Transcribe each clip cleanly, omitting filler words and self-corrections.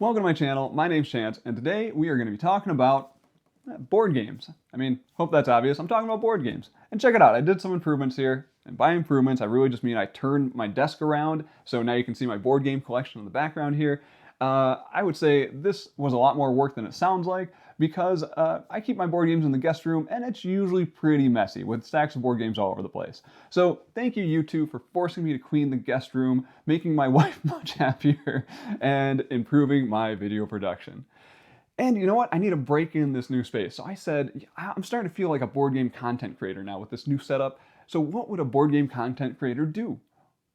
Welcome to my channel. My name's Chance, and today we are going to be talking about board games. Hope that's obvious. I'm talking about board games. And check it out, I did some improvements here. And by improvements, I really just mean I turned my desk around, so now you can see my board game collection in the background here. I would say this was a lot more work than it sounds like, because I keep my board games in the guest room, and it's usually pretty messy, with stacks of board games all over the place. So thank you, you two, for forcing me to clean the guest room, making my wife much happier, and improving my video production. And you know what? I need to break in this new space. So I said, I'm starting to feel like a board game content creator now with this new setup. So what would a board game content creator do?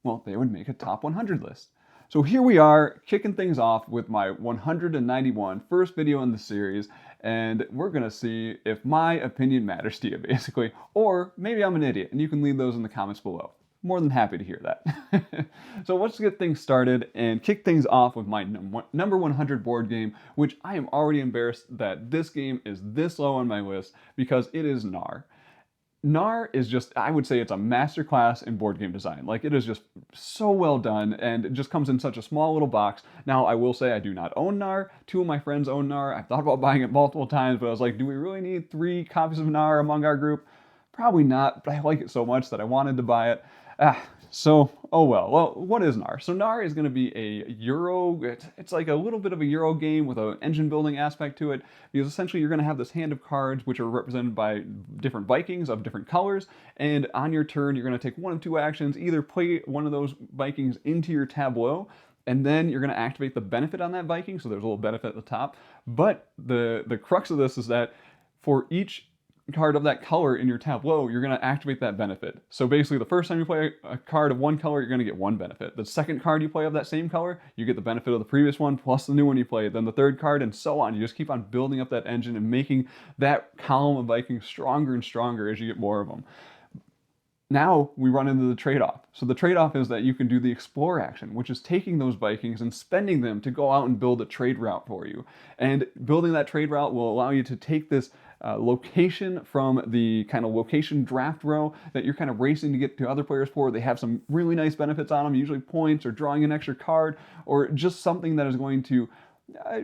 Well, they would make a top 100 list. So here we are, kicking things off with my 191, first video in the series, and we're gonna see if my opinion matters to you, basically. Or maybe I'm an idiot, and you can leave those in the comments below. More than happy to hear that. So let's get things started and kick things off with my number 100 board game, which I am already embarrassed that this game is this low on my list, because it is Knarr. Knarr is just, I would say it's a masterclass in board game design. Like, it is just so well done, and it just comes in such a small little box. Now, I will say I do not own Knarr. Two of my friends own Knarr. I've thought about buying it multiple times, but I was like, do we really need 3 copies of Knarr among our group? Probably not, but I like it so much that I wanted to buy it. Oh well. Well, what is Knarr? So Knarr is going to be a Euro, it's like a little bit of a Euro game with an engine building aspect to it, because essentially you're going to have this hand of cards which are represented by different Vikings of different colors, and on your turn you're going to take one of 2 actions, either play one of those Vikings into your tableau, and then you're going to activate the benefit on that Viking, so there's a little benefit at the top. But the crux of this is that for each card of that color in your tableau, you're going to activate that benefit. So basically, the first time you play a card of one color, you're going to get 1 benefit. The second card you play of that same color, you get the benefit of the previous one plus the new one you played. Then the third card, and so on. You just keep on building up that engine and making that column of Vikings stronger and stronger as you get more of them. Now we run into the trade-off. So the trade-off is that you can do the explore action, which is taking those Vikings and spending them to go out and build a trade route for you. And building that trade route will allow you to take this location from the kind of location draft row that you're kind of racing to get to other players for. They have some really nice benefits on them, usually points or drawing an extra card, or just something that is going to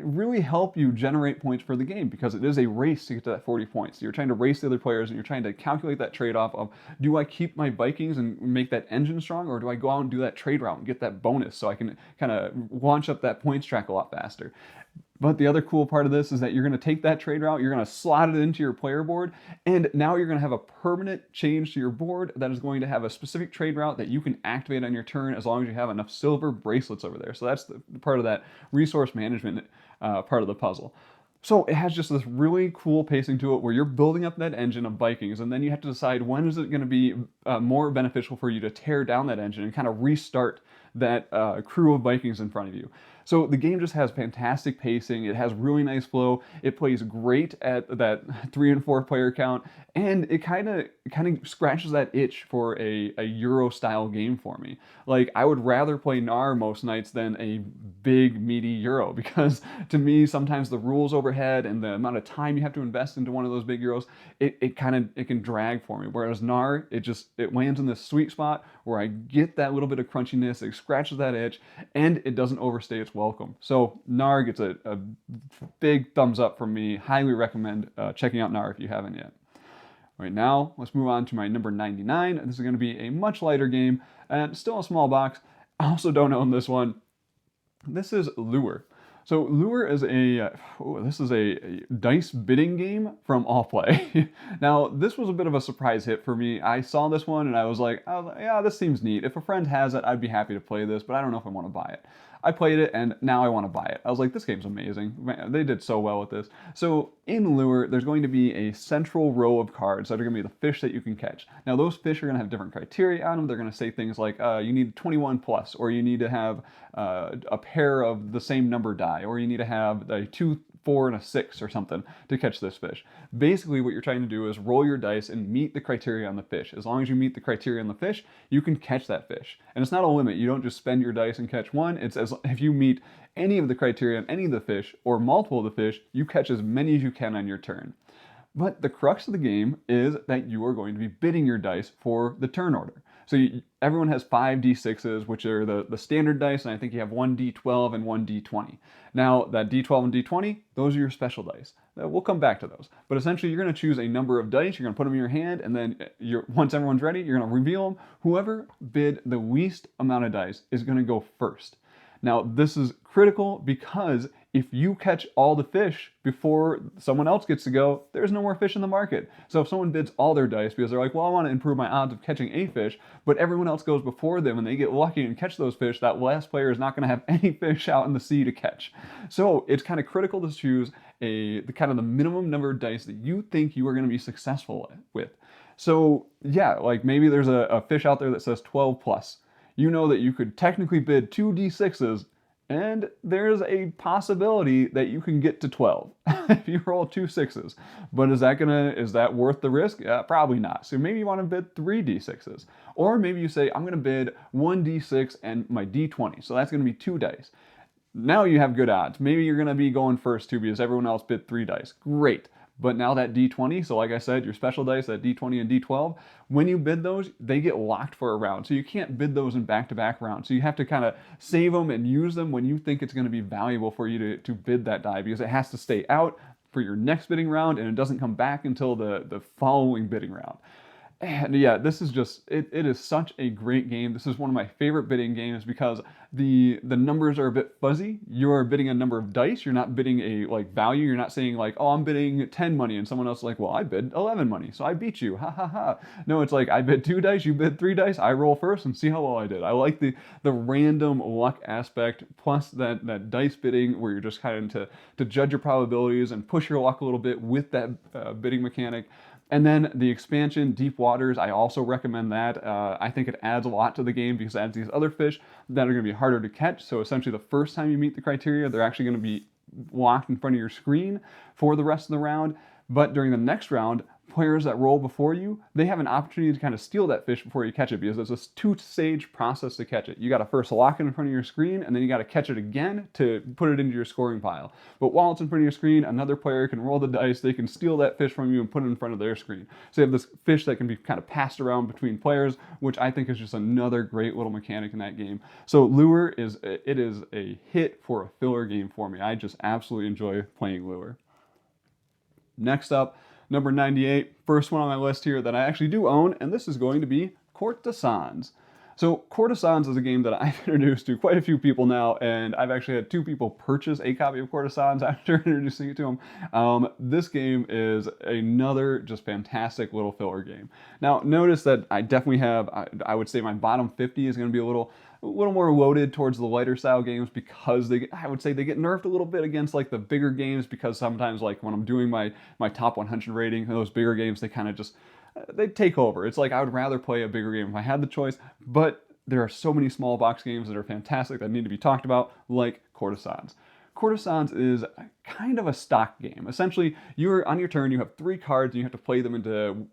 really help you generate points for the game, because it is a race to get to that 40 points. You're trying to race the other players, and you're trying to calculate that trade-off of, do I keep my Vikings and make that engine strong, or do I go out and do that trade route and get that bonus so I can kind of launch up that points track a lot faster? But the other cool part of this is that you're going to take that trade route, you're going to slot it into your player board, and now you're going to have a permanent change to your board that is going to have a specific trade route that you can activate on your turn as long as you have enough silver bracelets over there. So that's the part of that resource management part of the puzzle. So it has just this really cool pacing to it where you're building up that engine of Vikings, and then you have to decide when is it going to be more beneficial for you to tear down that engine and kind of restart that crew of Vikings in front of you. So the game just has fantastic pacing, it has really nice flow, it plays great at that 3 and 4 player count, and it kind of scratches that itch for a Euro style game for me. Like, I would rather play Knarr most nights than a big meaty Euro, because to me sometimes the rules overhead and the amount of time you have to invest into one of those big Euros, it can drag for me. Whereas Knarr, it lands in this sweet spot where I get that little bit of crunchiness, it scratches that itch, and it doesn't overstay its welcome. So Knarr gets a big thumbs up from me. Highly recommend checking out Knarr if you haven't yet. All right, now let's move on to my number 99. This is going to be a much lighter game and still a small box. I also don't own this one. This is Lure. So Lure is a dice bidding game from Allplay. Now, this was a bit of a surprise hit for me. I saw this one and I was like, yeah, this seems neat. If a friend has it, I'd be happy to play this, but I don't know if I want to buy it. I played it, and now I want to buy it. I was like, this game's amazing. Man, they did so well with this. So in Lure, there's going to be a central row of cards that are going to be the fish that you can catch. Now, those fish are going to have different criteria on them. They're going to say things like, you need 21 plus, or you need to have a pair of the same number die, or you need to have a 2, 4, and a 6 or something to catch this fish. Basically, what you're trying to do is roll your dice and meet the criteria on the fish. As long as you meet the criteria on the fish, you can catch that fish. And it's not a limit. You don't just spend your dice and catch one. It's if you meet any of the criteria on any of the fish, or multiple of the fish, you catch as many as you can on your turn. But the crux of the game is that you are going to be bidding your dice for the turn order. So everyone has 5d6s, which are the standard dice, and I think you have one d12 and one d20. Now, that d12 and d20, those are your special dice. We'll come back to those. But essentially, you're going to choose a number of dice, you're going to put them in your hand, and then once everyone's ready, you're going to reveal them. Whoever bid the least amount of dice is going to go first. Now, this is critical because if you catch all the fish before someone else gets to go, there's no more fish in the market. So if someone bids all their dice because they're like, well, I want to improve my odds of catching a fish, but everyone else goes before them and they get lucky and catch those fish, that last player is not going to have any fish out in the sea to catch. So it's kind of critical to choose the minimum number of dice that you think you are going to be successful with. So yeah, like maybe there's a fish out there that says 12 plus. You know that you could technically bid 2 d6s, and there's a possibility that you can get to 12 if you roll 2 6s. But is that worth the risk? Probably not. So maybe you want to bid 3 d6s. Or maybe you say, I'm going to bid 1 d6 and my d20. So that's going to be 2 dice. Now you have good odds. Maybe you're going to be going first too because everyone else bid 3 dice. Great. But now that d20, so like I said, your special dice, that d20 and d12, when you bid those, they get locked for a round. So you can't bid those in back-to-back rounds. So you have to kind of save them and use them when you think it's going to be valuable for you to bid that die, because it has to stay out for your next bidding round and it doesn't come back until the following bidding round. And yeah, this is just, it is such a great game. This is one of my favorite bidding games because the numbers are a bit fuzzy. You're bidding a number of dice. You're not bidding a value. You're not saying like, oh, I'm bidding 10 money and someone else is like, well, I bid 11 money, so I beat you. Ha ha ha. No, it's like I bid 2 dice, you bid 3 dice, I roll first and see how well I did. I like the random luck aspect plus that dice bidding where you're just kind of to judge your probabilities and push your luck a little bit with that bidding mechanic. And then the expansion, Deep Waters, I also recommend that. I think it adds a lot to the game because it adds these other fish that are going to be harder to catch. So essentially the first time you meet the criteria, they're actually going to be locked in front of your screen for the rest of the round. But during the next round, players that roll before you, they have an opportunity to kind of steal that fish before you catch it because there's this 2-stage process to catch it. You got to first lock it in front of your screen and then you got to catch it again to put it into your scoring pile. But while it's in front of your screen, another player can roll the dice, they can steal that fish from you and put it in front of their screen. So you have this fish that can be kind of passed around between players, which I think is just another great little mechanic in that game. So Lure is a hit for a filler game for me. I just absolutely enjoy playing Lure. Next up, number 98, first one on my list here that I actually do own, and this is going to be Courtisans. So Courtisans is a game that I've introduced to quite a few people now, and I've actually had 2 people purchase a copy of Courtisans after introducing it to them. This game is another just fantastic little filler game. Now, notice that I definitely have, I would say my bottom 50 is going to be a little more loaded towards the lighter style games because I would say they get nerfed a little bit against like the bigger games because sometimes like when I'm doing my top 100 rating, those bigger games, they kind of just, they take over. It's like I would rather play a bigger game if I had the choice, but there are so many small box games that are fantastic that need to be talked about, like Courtisans. Courtisans is kind of a stock game. Essentially, on your turn, you have 3 cards and you have to play them into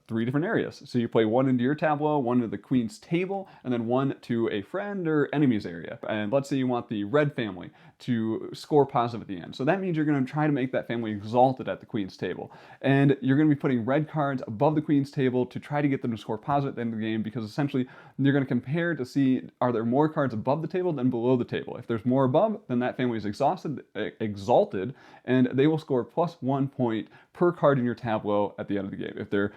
3 different areas. So you play 1 into your tableau, 1 into the queen's table, and then 1 to a friend or enemy's area. And let's say you want the red family to score positive at the end. So that means you're going to try to make that family exalted at the queen's table. And you're going to be putting red cards above the queen's table to try to get them to score positive at the end of the game because essentially you're going to compare to see are there more cards above the table than below the table. If there's more above, then that family is exalted, and they will score +1 point per card in your tableau at the end of the game. If they're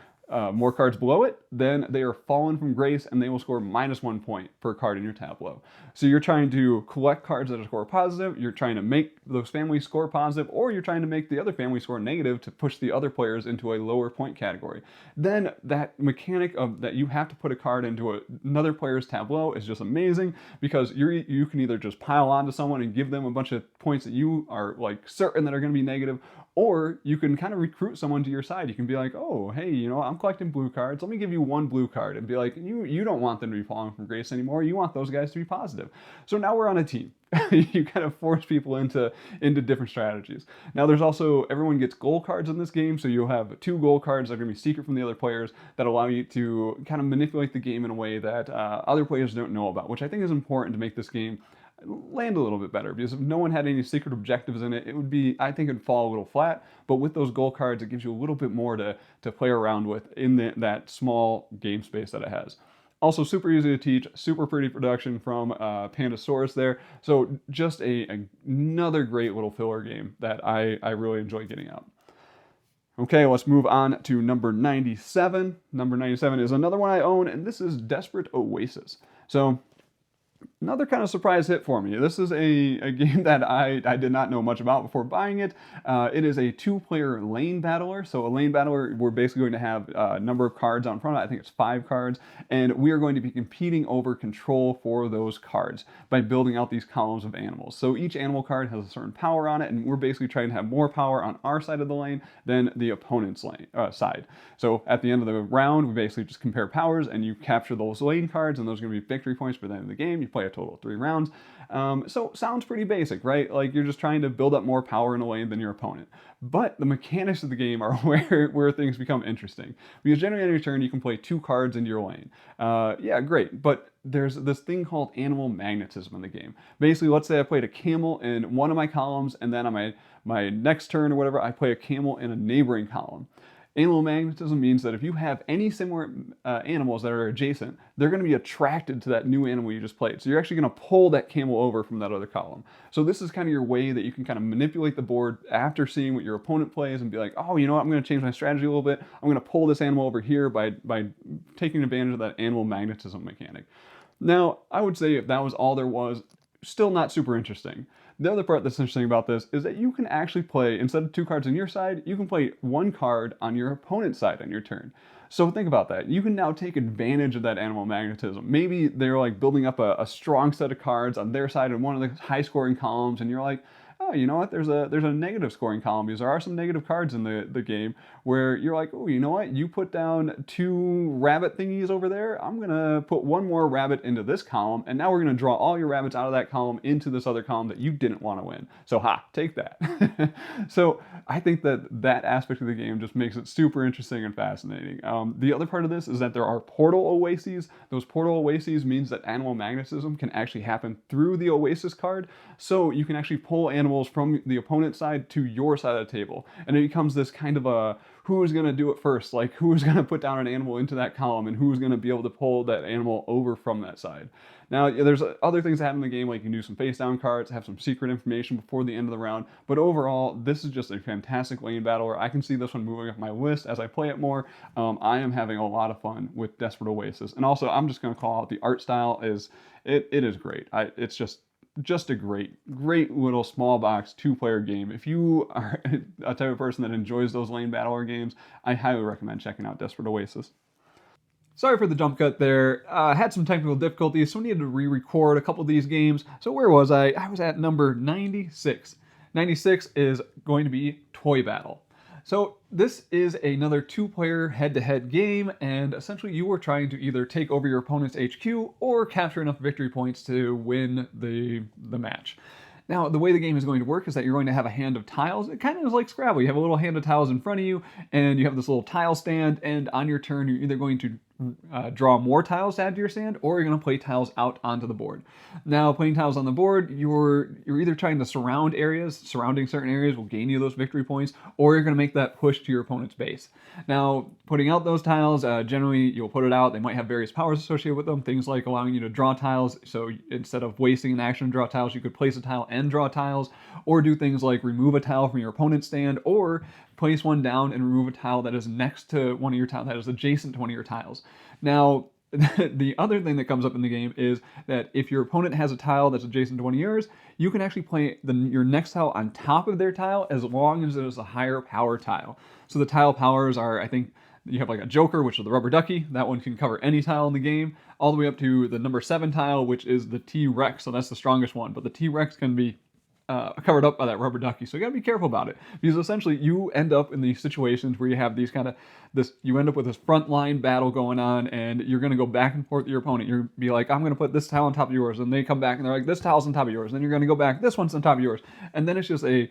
more cards below it, then they are fallen from grace and they will score -1 point per card in your tableau. So you're trying to collect cards that score positive, you're trying to make those families score positive, or you're trying to make the other family score negative to push the other players into a lower point category. Then that mechanic of that you have to put a card into another player's tableau is just amazing because you can either just pile on to someone and give them a bunch of points that you are like certain that are going to be negative, or you can kind of recruit someone to your side. You can be like, oh, hey, you know, I'm collecting blue cards. Let me give you 1 blue card and be like, you don't want them to be falling from grace anymore. You want those guys to be positive. So now we're on a team. You kind of force people into different strategies. Now there's also, everyone gets goal cards in this game. So you'll have 2 goal cards that are going to be secret from the other players that allow you to kind of manipulate the game in a way that other players don't know about, which I think is important to make this game land a little bit better, because if no one had any secret objectives in it, I think it'd fall a little flat. But with those goal cards, it gives you a little bit more to play around with in that small game space that it has. Also super easy to teach, super pretty production from Pandasaurus there. So just another great little filler game that I really enjoy getting out. Okay, let's move on to number 97. Number 97 is another one I own, and this is Desperate Oasis. So another kind of surprise hit for me. This is a game that I did not know much about before buying it. It is a two-player lane battler. So a lane battler, we're basically going to have a number of cards out in front of it. I think it's 5 cards. And we are going to be competing over control for those cards by building out these columns of animals. So each animal card has a certain power on it, and we're basically trying to have more power on our side of the lane than the opponent's side. So at the end of the round, we basically just compare powers, and you capture those lane cards, and those are going to be victory points for the end of the game. You play a total of 3 rounds. So sounds pretty basic, right? Like you're just trying to build up more power in a lane than your opponent. But the mechanics of the game are where things become interesting. Because generally on your turn, you can play 2 cards into your lane. Yeah, great. But there's this thing called animal magnetism in the game. Basically, let's say I played a camel in one of my columns, and then on my next turn or whatever, I play a camel in a neighboring column. Animal magnetism means that if you have any similar animals that are adjacent, they're going to be attracted to that new animal you just played. So you're actually going to pull that camel over from that other column. So this is kind of your way that you can kind of manipulate the board after seeing what your opponent plays and be like, oh, you know what, I'm going to change my strategy a little bit. I'm going to pull this animal over here by taking advantage of that animal magnetism mechanic. Now, I would say if that was all there was, still not super interesting. The other part that's interesting about this is that you can actually play, instead of 2 cards on your side, you can play 1 card on your opponent's side on your turn. So think about that. You can now take advantage of that animal magnetism. Maybe they're like building up a strong set of cards on their side in one of the high scoring columns, and you're like, oh, you know what, there's a negative scoring column, because there are some negative cards in the game where you're like, oh, you know what, you put down 2 rabbit thingies over there, I'm gonna put 1 more rabbit into this column, and now we're gonna draw all your rabbits out of that column into this other column that you didn't want to win. So take that. So I think that aspect of the game just makes it super interesting and fascinating. The other part of this is that there are portal oases. Those portal oases means that animal magnetism can actually happen through the Oasis card, so you can actually pull animals from the opponent's side to your side of the table, and it becomes this kind of a who's going to do it first, like who's going to put down an animal into that column and who's going to be able to pull that animal over from that side. Now, there's other things that happen in the game, like you can do some face down cards, have some secret information before the end of the round, but overall, this is just a fantastic lane battler. I can see this one moving up my list as I play it more. I am having a lot of fun with Desperate Oasis, and also I'm just going to call out the art style is great. It's just a great little small box 2-player game. If you are a type of person that enjoys those lane battler games, I highly recommend checking out Desperate Oasis. Sorry for the jump cut there. Had some technical difficulties, so we needed to re-record a couple of these games. So where was I? I was at number 96. 96 is going to be Toy Battle. So this is another 2-player head-to-head game, and essentially you are trying to either take over your opponent's HQ or capture enough victory points to win the match. Now, the way the game is going to work is that you're going to have a hand of tiles. It kind of is like Scrabble. You have a little hand of tiles in front of you, and you have this little tile stand, and on your turn, you're either going to draw more tiles to add to your stand, or you're going to play tiles out onto the board. Now, playing tiles on the board, you're either trying to surround areas, surrounding certain areas will gain you those victory points, or you're going to make that push to your opponent's base. Now, putting out those tiles, generally you'll put it out. They might have various powers associated with them, things like allowing you to draw tiles. So instead of wasting an action to draw tiles, you could place a tile and draw tiles, or do things like remove a tile from your opponent's stand, or place one down and remove a tile that is next to one of your tiles, that is adjacent to one of your tiles. Now, the other thing that comes up in the game is that if your opponent has a tile that's adjacent to one of yours, you can actually play your next tile on top of their tile as long as it is a higher power tile. So the tile powers are, I think, you have like a Joker, which is the rubber ducky. That one can cover any tile in the game, all the way up to the number 7 tile, which is the T-Rex. So that's the strongest one, but the T-Rex can be covered up by that rubber ducky. So you gotta be careful about it, because essentially you end up in these situations where you have these you end up with this front line battle going on, and you're gonna go back and forth with your opponent. You're be like, I'm gonna put this tile on top of yours, and they come back and they're like, this tile's on top of yours, and then you're gonna go back, this one's on top of yours, and then it's just a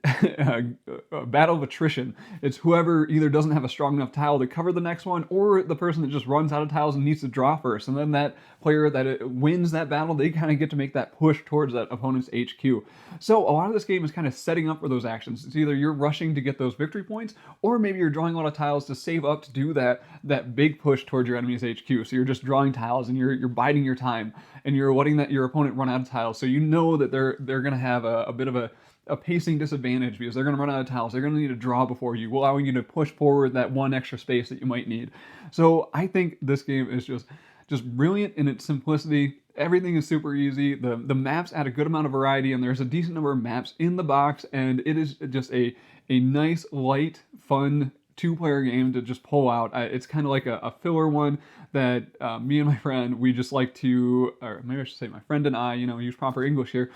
a battle of attrition. It's whoever either doesn't have a strong enough tile to cover the next one, or the person that just runs out of tiles and needs to draw first. And then that player that wins that battle, they kind of get to make that push towards that opponent's HQ. So a lot of this game is kind of setting up for those actions. It's either you're rushing to get those victory points, or maybe you're drawing a lot of tiles to save up to do that big push towards your enemy's HQ. So you're just drawing tiles and you're biding your time, and you're letting your opponent run out of tiles. So you know that they're going to have a bit of a pacing disadvantage because they're going to run out of tiles. They're going to need to draw before you, allowing you to push forward that one extra space that you might need. So I think this game is just brilliant in its simplicity. Everything is super easy. The maps add a good amount of variety, and there's a decent number of maps in the box, and it is just a nice, light, fun two-player game to just pull out. It's kind of like a filler one that me and my friend, we just like to, or maybe I should say my friend and I, use proper English here.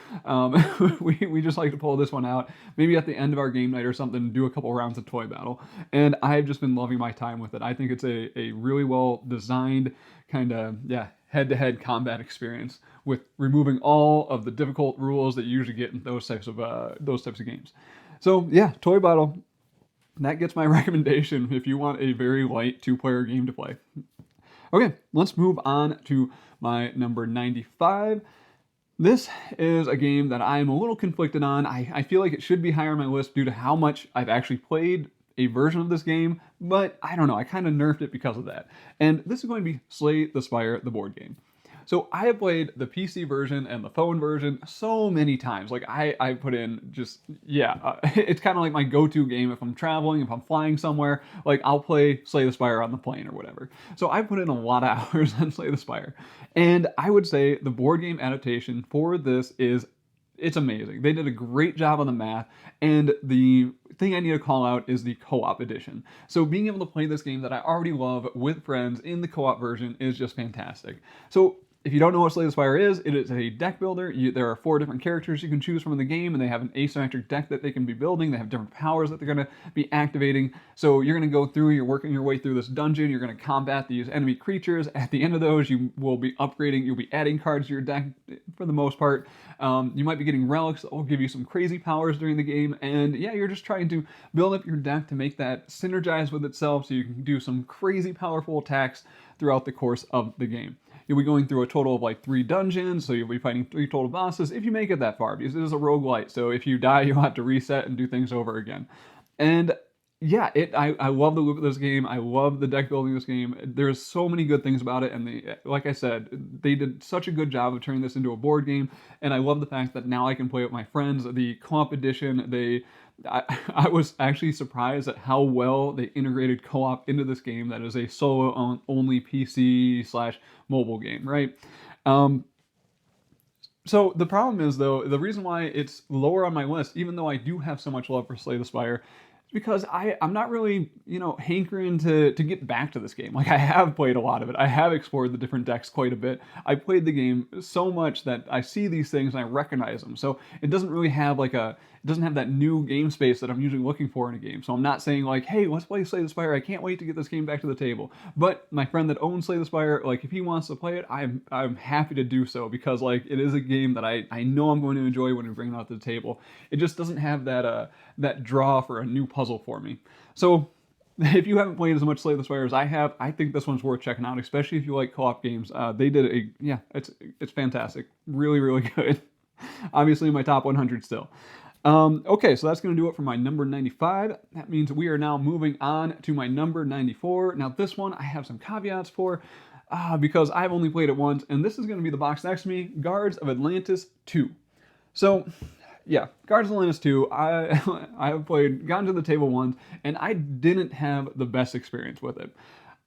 We just like to pull this one out, maybe at the end of our game night or something, do a couple rounds of toy battle. And I've just been loving my time with it. I think it's a really well designed kind of, head-to-head combat experience with removing all of the difficult rules that you usually get in those types of games. So yeah, toy battle. That gets my recommendation if you want a very light two-player game to play. Okay, let's move on to my number 95. This is a game that I'm a little conflicted on. I feel like it should be higher on my list due to how much I've actually played a version of this game, but I don't know, I kind of nerfed it because of that. And this is going to be Slay the Spire, the board game. So I have played the PC version and the phone version so many times. Like I put in it's kind of like my go-to game if I'm traveling, if I'm flying somewhere. Like I'll play Slay the Spire on the plane or whatever. So I put in a lot of hours on Slay the Spire. And I would say the board game adaptation for this it's amazing. They did a great job on the math, and the thing I need to call out is the co-op edition. So being able to play this game that I already love with friends in the co-op version is just fantastic. So if you don't know what Slay the Spire is, it is a deck builder. There are 4 different characters you can choose from in the game, and they have an asymmetric deck that they can be building. They have different powers that they're going to be activating. So you're going to go through, you're working your way through this dungeon, you're going to combat these enemy creatures. At the end of those, you will be upgrading, you'll be adding cards to your deck for the most part. You might be getting relics that will give you some crazy powers during the game, and yeah, you're just trying to build up your deck to make that synergize with itself so you can do some crazy powerful attacks throughout the course of the game. You'll be going through a total of like 3 dungeons, so you'll be fighting 3 total bosses if you make it that far, because it is a roguelite, so if you die, you'll have to reset and do things over again. And yeah, I love the loop of this game. I love the deck building of this game. There's so many good things about it, and like I said, they did such a good job of turning this into a board game, and I love the fact that now I can play with my friends. The co-op edition, I was actually surprised at how well they integrated co-op into this game that is a solo-only PC/mobile game, right? So the problem is, though, the reason why it's lower on my list, even though I do have so much love for Slay the Spire, because I'm not really, hankering to get back to this game. Like, I have played a lot of it. I have explored the different decks quite a bit. I played the game so much that I see these things and I recognize them. So it doesn't really have it doesn't have that new game space that I'm usually looking for in a game. So I'm not saying like, hey, let's play Slay the Spire. I can't wait to get this game back to the table. But my friend that owns Slay the Spire, like, if he wants to play it, I'm happy to do so, because like it is a game that I know I'm going to enjoy when we bring it out to the table. It just doesn't have that draw for a new puzzle for me. So if you haven't played as much Slay the Spire as I have, I think this one's worth checking out, especially if you like co-op games. They did it's fantastic. Really, really good. Obviously in my top 100 still. Okay, so that's going to do it for my number 95. That means we are now moving on to my number 94. Now this one I have some caveats for, because I've only played it once, and this is going to be the box next to me, Guards of Atlantis II. So yeah, Guards of Atlantis 2, I have gotten to the table once, and I didn't have the best experience with it.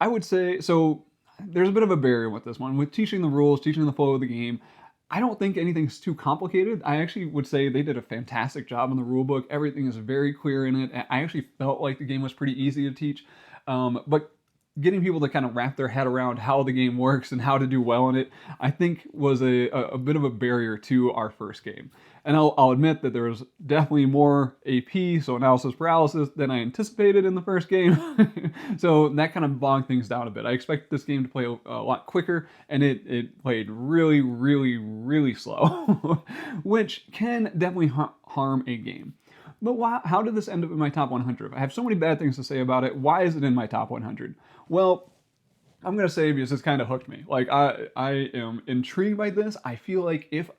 I would say, so there's a bit of a barrier with this one. With teaching the rules, teaching the flow of the game, I don't think anything's too complicated. I actually would say they did a fantastic job in the rulebook. Everything is very clear in it. I actually felt like the game was pretty easy to teach, but getting people to kind of wrap their head around how the game works and how to do well in it, I think was a bit of a barrier to our first game. And I'll admit that there was definitely more AP, so analysis paralysis, than I anticipated in the first game. So that kind of bogged things down a bit. I expected this game to play a lot quicker, and it played really, really, really slow, which can definitely harm a game. But how did this end up in my top 100? I have so many bad things to say about it. Why is it in my top 100? Well, I'm gonna say because it's kind of hooked me. Like I am intrigued by this. I feel like if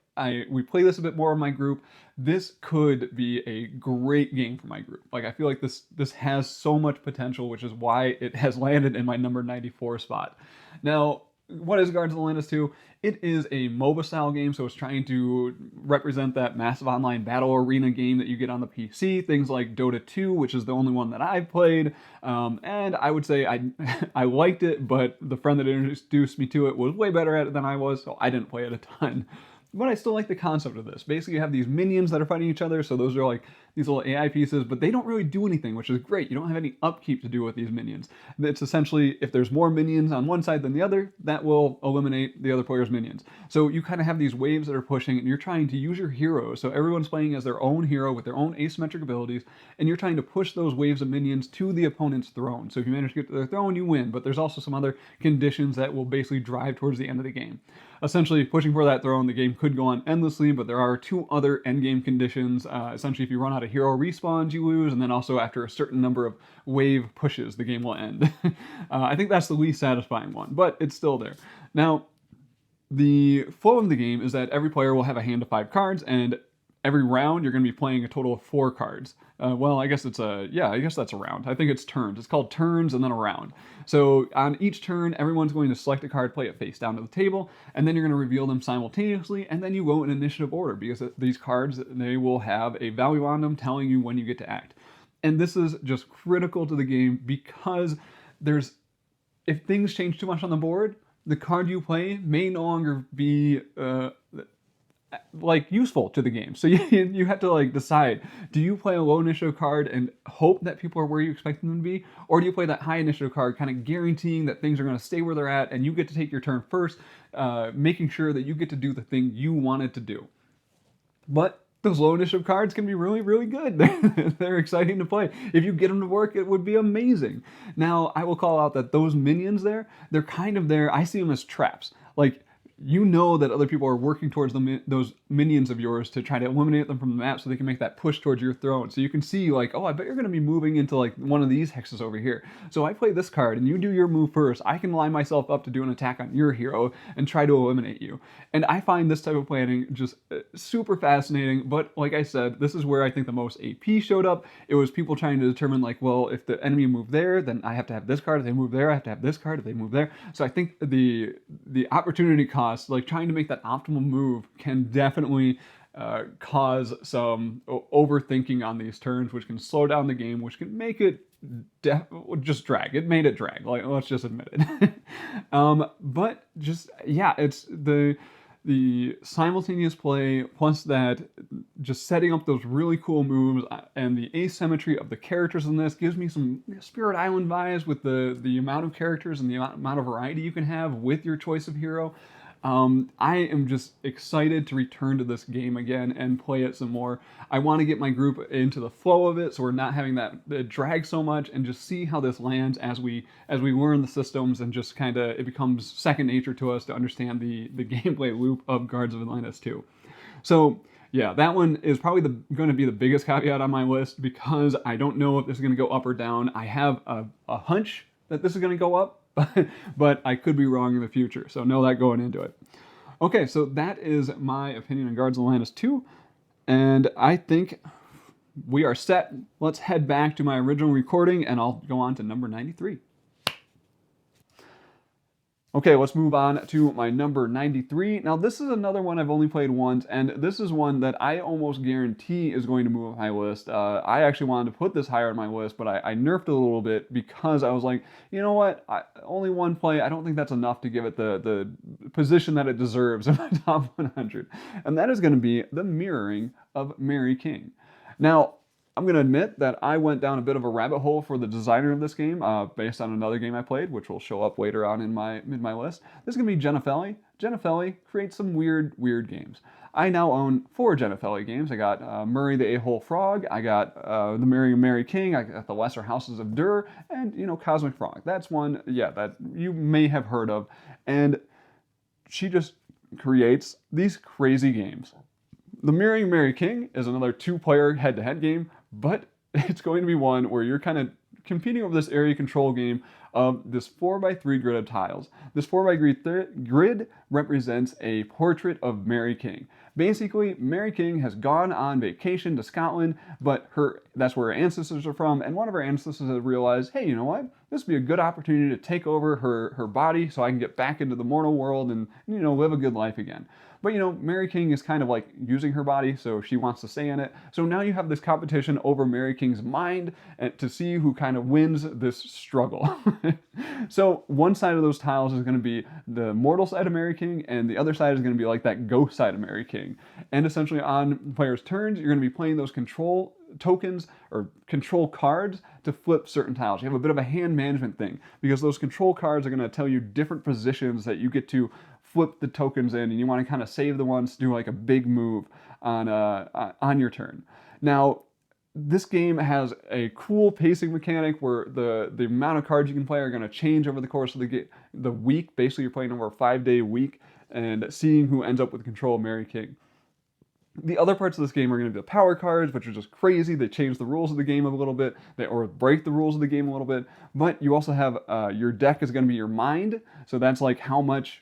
we play this a bit more in my group, this could be a great game for my group. Like I feel like this has so much potential, which is why it has landed in my number 94 spot. Now, what is Guardians of Atlantis 2? It is a MOBA style game, so it's trying to represent that massive online battle arena game that you get on the PC. Things like Dota 2, which is the only one that I've played, and I would say I liked it, but the friend that introduced me to it was way better at it than I was, so I didn't play it a ton. But I still like the concept of this. Basically, you have these minions that are fighting each other, so those are like these little AI pieces, but they don't really do anything, which is great. You don't have any upkeep to do with these minions. It's essentially, if there's more minions on one side than the other, that will eliminate the other player's minions. So you kind of have these waves that are pushing, and you're trying to use your heroes. So everyone's playing as their own hero with their own asymmetric abilities, and you're trying to push those waves of minions to the opponent's throne. So if you manage to get to their throne, you win, but there's also some other conditions that will basically drive towards the end of the game. Essentially, pushing for that throne, the game could go on endlessly, but there are two other endgame conditions. Essentially, if you run out of hero respawns, you lose, and then also after a certain number of wave pushes, the game will end. I think that's the least satisfying one, but it's still there. Now, the flow of the game is that every player will have a hand of 5 cards, and every round you're going to be playing a total of 4 cards. Well, I guess that's a round. I think it's turns. It's called turns and then a round. So on each turn, everyone's going to select a card, play it face down to the table, and then you're going to reveal them simultaneously, and then you go in initiative order because these cards, they will have a value on them telling you when you get to act. And this is just critical to the game because if things change too much on the board, the card you play may no longer be useful to the game. So you have to decide, do you play a low initiative card and hope that people are where you expect them to be, or do you play that high initiative card kind of guaranteeing that things are going to stay where they're at and you get to take your turn first, making sure that you get to do the thing you wanted to do. But those low initiative cards can be really, really good. They're exciting to play. If you get them to work, it would be amazing. Now, I will call out that those minions they're kind of there. I see them as traps. You know that other people are working towards those minions of yours to try to eliminate them from the map so they can make that push towards your throne. So you can see oh, I bet you're going to be moving into one of these hexes over here. So I play this card and you do your move first. I can line myself up to do an attack on your hero and try to eliminate you. And I find this type of planning just super fascinating. But like I said, this is where I think the most AP showed up. It was people trying to determine well, if the enemy moved there, then I have to have this card. If they move there, I have to have this card. If they move there. So I think the opportunity cost, trying to make that optimal move, can definitely cause some overthinking on these turns, which can slow down the game, which can make it just drag. It made it drag. Let's just admit it. But just it's the simultaneous play plus that just setting up those really cool moves and the asymmetry of the characters in this gives me some Spirit Island vibes with the amount of characters and the amount of variety you can have with your choice of hero. I am just excited to return to this game again and play it some more. I want to get my group into the flow of it so we're not having that drag so much, and just see how this lands as we learn the systems, and just kind of it becomes second nature to us to understand the gameplay loop of Guardians of Atlantis 2. So yeah, that one is probably going to be the biggest caveat on my list, because I don't know if this is going to go up or down. I have a hunch that this is going to go up, but I could be wrong in the future, so know that going into it. Okay, so that is my opinion on Guardians of Atlantis 2, and I think we are set. Let's head back to my original recording, and I'll go on to number 93. Okay, let's move on to my number 93. Now, this is another one I've only played once, and this is one that I almost guarantee is going to move up my list. I actually wanted to put this higher on my list, but I nerfed it a little bit because I was like, you know what? Only one play, I don't think that's enough to give it the position that it deserves in my top 100. And that is going to be the mirroring of Mary King. Now, I'm going to admit that I went down a bit of a rabbit hole for the designer of this game based on another game I played, which will show up later on in my list. This is going to be Jenna Feli. Jenna Feli creates some weird games. I now own 4 Jenna Feli games. I got Murray the A-Hole Frog, I got The Mirroring of Mary King, I got The Lesser Houses of Dur, and, Cosmic Frog. That's one, that you may have heard of. And she just creates these crazy games. The Mirroring Mary King is another 2-player head-to-head game, but it's going to be one where you're kind of competing over this area control game of this 4x3 grid of tiles. This 4x3 grid represents a portrait of Mary King. Basically, Mary King has gone on vacation to Scotland, but that's where her ancestors are from, and one of her ancestors has realized, hey, you know what? This would be a good opportunity to take over her body so I can get back into the mortal world and, live a good life again. But, Mary King is kind of like using her body, so she wants to stay in it. So now you have this competition over Mary King's mind and to see who kind of wins this struggle. So one side of those tiles is going to be the mortal side of Mary King, and the other side is going to be like that ghost side of Mary King. And essentially on players' turns, you're going to be playing those control tokens or control cards to flip certain tiles. You have a bit of a hand management thing because those control cards are going to tell you different positions that you get to flip the tokens in, and you want to kind of save the ones to do like a big move on your turn. Now, this game has a cool pacing mechanic where the amount of cards you can play are going to change over the course of the week. Basically, you're playing over a 5-day week and seeing who ends up with control of Mary King. The other parts of this game are going to be the power cards, which are just crazy. They change the rules of the game a little bit, or break the rules of the game a little bit. But you also have your deck is going to be your mind, so that's like how much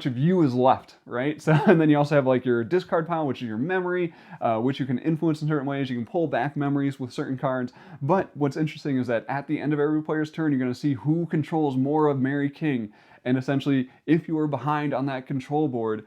of you is left, right? So, and then you also have like your discard pile, which is your memory, which you can influence in certain ways. You can pull back memories with certain cards. But what's interesting is that at the end of every player's turn, you're going to see who controls more of Mary King. And essentially, if you are behind on that control board,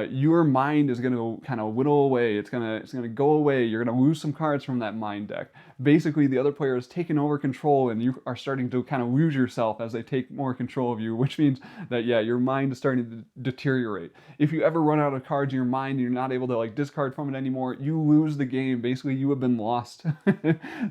your mind is going to kind of whittle away. It's going to go away. You're going to lose some cards from that mind deck. Basically, the other player is taking over control, and you are starting to kind of lose yourself as they take more control of you, which means that, yeah, your mind is starting to deteriorate. If you ever run out of cards in your mind and you're not able to like discard from it anymore, you lose the game. Basically, you have been lost.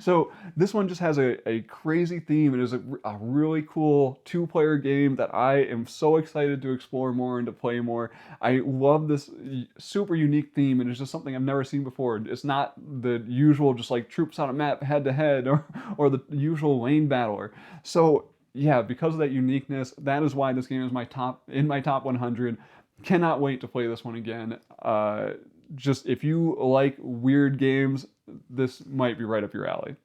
So this one just has a crazy theme. It is a really cool 2-player game that I am so excited to explore more and to play more. I love this super unique theme, and it's just something I've never seen before. It's not the usual just like troops on a map head to head or the usual lane battler. So yeah, because of that uniqueness, that is why this game is in my top 100. Cannot wait to play this one again. Just if you like weird games, this might be right up your alley.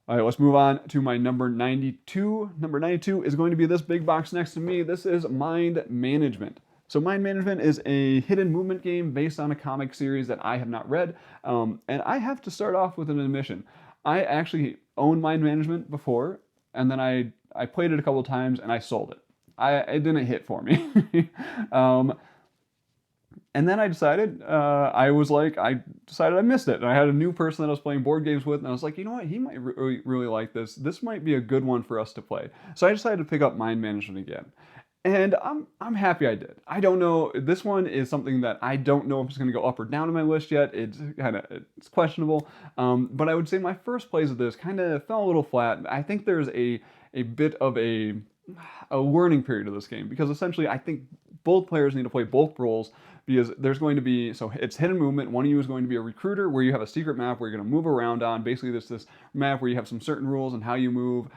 All right, let's move on to my number 92. Number 92 is going to be this big box next to me. This is Mind Management. So Mind Management is a hidden movement game based on a comic series that I have not read. And I have to start off with an admission. I actually owned Mind Management before, and then I played it a couple of times and I sold it. It didn't hit for me. And then I decided, I decided I missed it. And I had a new person that I was playing board games with, and I was like, you know what, he might really like this. This might be a good one for us to play. So I decided to pick up Mind Management again. And I'm happy I did. I don't know, this one is something that I don't know if it's going to go up or down on my list yet. It's questionable. But I would say my first plays of this kind of fell a little flat. I think there's a bit of a learning period of this game, because essentially I think both players need to play both roles, because there's going to be, so it's hidden movement. One of you is going to be a recruiter, where you have a secret map where you're going to move around on. Basically, there's this map where you have some certain rules on how you move.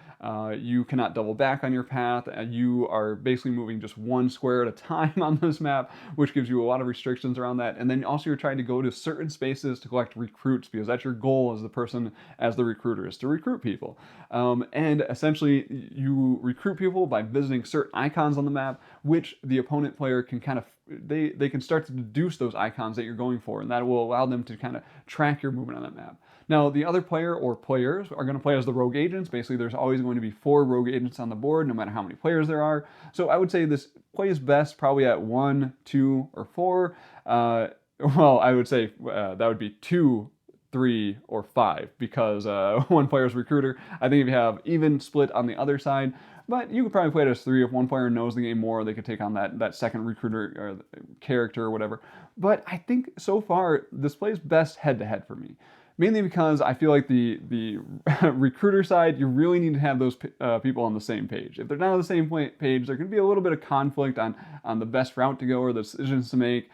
You cannot double back on your path. You are basically moving just one square at a time on this map, which gives you a lot of restrictions around that. And then also you're trying to go to certain spaces to collect recruits, because that's your goal as the person, as the recruiter, is to recruit people. And essentially, you recruit people by visiting certain icons on the map, which the opponent player can kind of, they can start to deduce those icons that you're going for, and that will allow them to kind of track your movement on that map. Now, the other player or players are going to play as the rogue agents. Basically, there's always going to be 4 rogue agents on the board, no matter how many players there are. So I would say this plays best probably at 1, 2, or 4. Well, I would say that would be 2, 3, or 5, because one player's recruiter. I think if you have even split on the other side, but you could probably play it as 3. If one player knows the game more, they could take on that second recruiter or character or whatever. But I think so far this plays best head-to-head for me. Mainly because I feel like the recruiter side, you really need to have those people on the same page. If they're not on the same page, there can be a little bit of conflict on the best route to go or the decisions to make,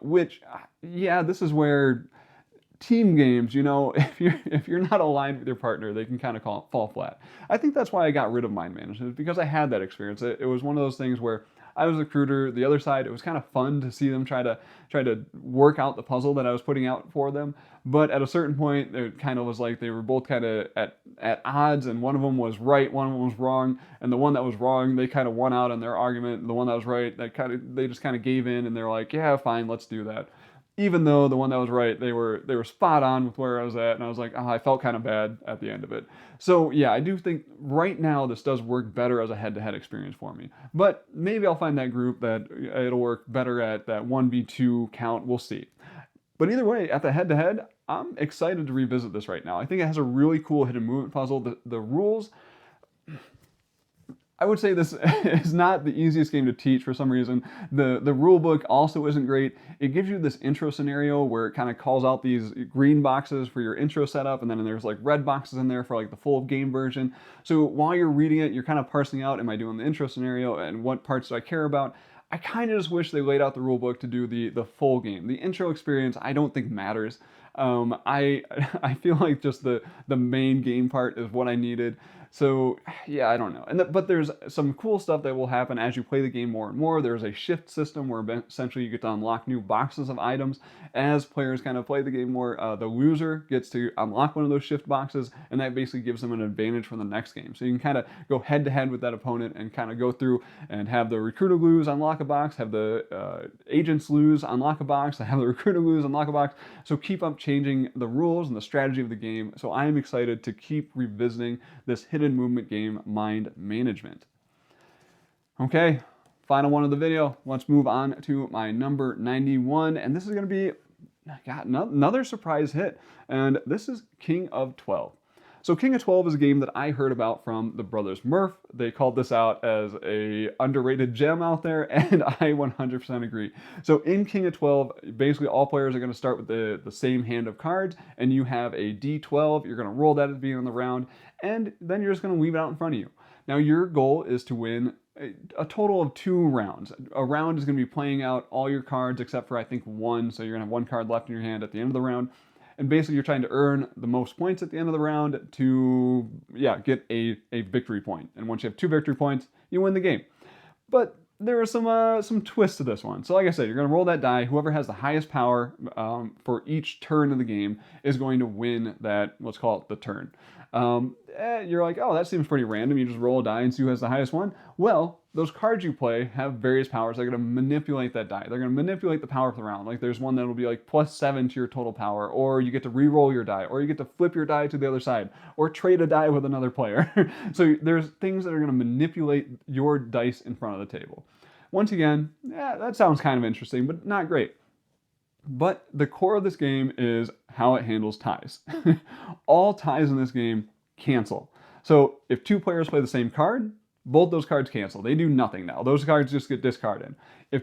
which, yeah, this is where team games, if you're not aligned with your partner, they can kind of fall flat. I think that's why I got rid of Mind Management, because I had that experience. It was one of those things where I was the recruiter. The other side, it was kind of fun to see them try to work out the puzzle that I was putting out for them. But at a certain point, it kind of was like they were both kind of at odds, and one of them was right, one of them was wrong, and the one that was wrong, they kind of won out on their argument. The one that was right, they just kind of gave in, and they're like, yeah, fine, let's do that. Even though the one that was right, they were spot on with where I was at, and I was like, oh, I felt kind of bad at the end of it. So yeah, I do think right now this does work better as a head-to-head experience for me. But maybe I'll find that group that it'll work better at that 1v2 count. We'll see. But either way, at the head-to-head, I'm excited to revisit this right now. I think it has a really cool hidden movement puzzle. The rules, I would say this is not the easiest game to teach for some reason. The rule book also isn't great. It gives you this intro scenario where it kind of calls out these green boxes for your intro setup, and then there's like red boxes in there for like the full game version. So while you're reading it, you're kind of parsing out, am I doing the intro scenario and what parts do I care about? I kind of just wish they laid out the rule book to do the full game. The intro experience, I don't think matters. I feel like just the main game part is what I needed. So yeah, I don't know. But there's some cool stuff that will happen as you play the game more and more. There's a shift system where essentially you get to unlock new boxes of items as players kind of play the game more. The loser gets to unlock one of those shift boxes, and that basically gives them an advantage for the next game. So you can kind of go head to head with that opponent and kind of go through and have the recruiter lose, unlock a box, have the agents lose, unlock a box, have the recruiter lose, unlock a box. So keep up changing the rules and the strategy of the game. So I am excited to keep revisiting this hidden movement game, Mind Management. Okay, final one of the video. Let's move on to my number 91, and this is going to be another surprise hit, and this is King of 12. So King of 12 is a game that I heard about from the brothers Murph. They called this out as a underrated gem out there, and I 100% agree. So in King of 12, basically all players are going to start with the same hand of cards, and you have a D12. You're going to roll that at the beginning of the round, and then you're just going to leave it out in front of you. Now your goal is to win a total of 2 rounds. A round is going to be playing out all your cards except for I think 1, so you're going to have 1 card left in your hand at the end of the round. And basically you're trying to earn the most points at the end of the round to, get a victory point. And once you have 2 victory points, you win the game. But there are some twists to this one. So like I said, you're going to roll that die. Whoever has the highest power for each turn of the game is going to win that, let's call it the turn. You're like, oh, that seems pretty random. You just roll a die and see who has the highest one. Well, those cards you play have various powers. They're going to manipulate that die. They're going to manipulate the power of the round. Like there's one that will be like +7 to your total power, or you get to re-roll your die, or you get to flip your die to the other side, or trade a die with another player. So there's things that are going to manipulate your dice in front of the table. Once again, that sounds kind of interesting, but not great. But the core of this game is how it handles ties. All ties in this game cancel. So if 2 players play the same card, both those cards cancel. They do nothing now. Those cards just get discarded.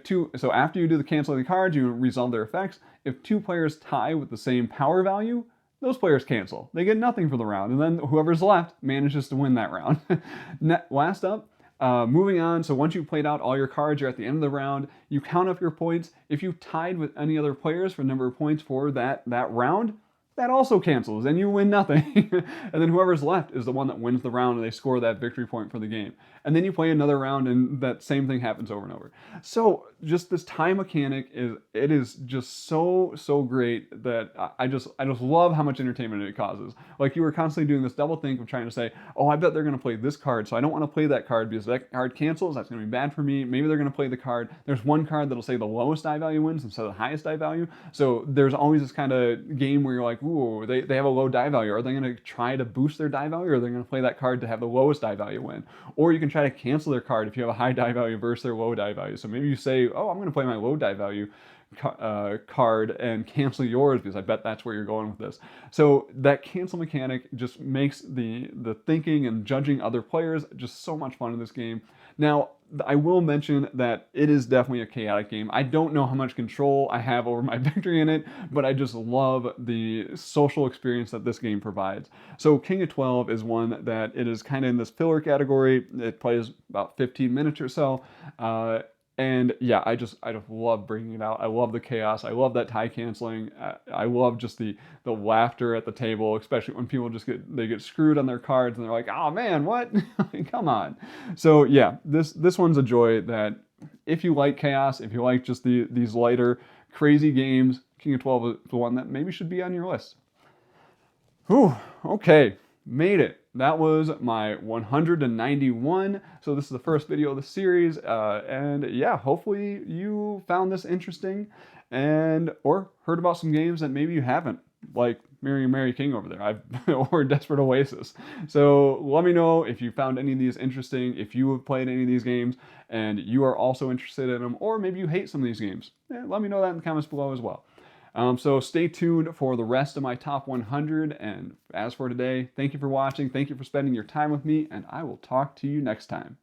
So after you do the canceling the cards, you resolve their effects. If 2 players tie with the same power value, those players cancel. They get nothing for the round, and then whoever's left manages to win that round. Last up, moving on, so once you've played out all your cards, you're at the end of the round, you count up your points. If you tied with any other players for number of points for that round, that also cancels, and you win nothing. And then whoever's left is the one that wins the round, and they score that victory point for the game. And then you play another round, and that same thing happens over and over. So just this tie mechanic is just so great that I just love how much entertainment it causes. Like you were constantly doing this double think of trying to say, oh, I bet they're going to play this card, so I don't want to play that card because that card cancels. That's going to be bad for me. Maybe they're going to play the card. There's one card that'll say the lowest die value wins instead of the highest die value. So there's always this kind of game where you're like, ooh, they have a low die value. Are they going to try to boost their die value, or are they going to play that card to have the lowest die value win? Or you can try to cancel their card if you have a high die value versus their low die value. So maybe you say, oh, I'm going to play my low die value card and cancel yours because I bet that's where you're going with this. So that cancel mechanic just makes the thinking and judging other players just so much fun in this game. Now, I will mention that it is definitely a chaotic game. I don't know how much control I have over my victory in it, but I just love the social experience that this game provides. So King of 12 is one that it is kind of in this filler category. It plays about 15 minutes or so. And yeah, I just love bringing it out. I love the chaos. I love that tie canceling. I love just the laughter at the table, especially when people get screwed on their cards and they're like, oh man, what? Come on. So yeah, this one's a joy that if you like chaos, if you like just these lighter, crazy games, King of 12 is the one that maybe should be on your list. Whew, okay, made it. That was my 191. So this is the first video of the series, and yeah, hopefully you found this interesting, or heard about some games that maybe you haven't, like Mary King over there, or Desperate Oasis. So let me know if you found any of these interesting, if you have played any of these games and you are also interested in them, or maybe you hate some of these games. Let me know that in the comments below as well. So stay tuned for the rest of my top 100. And as for today, thank you for watching. Thank you for spending your time with me, and I will talk to you next time.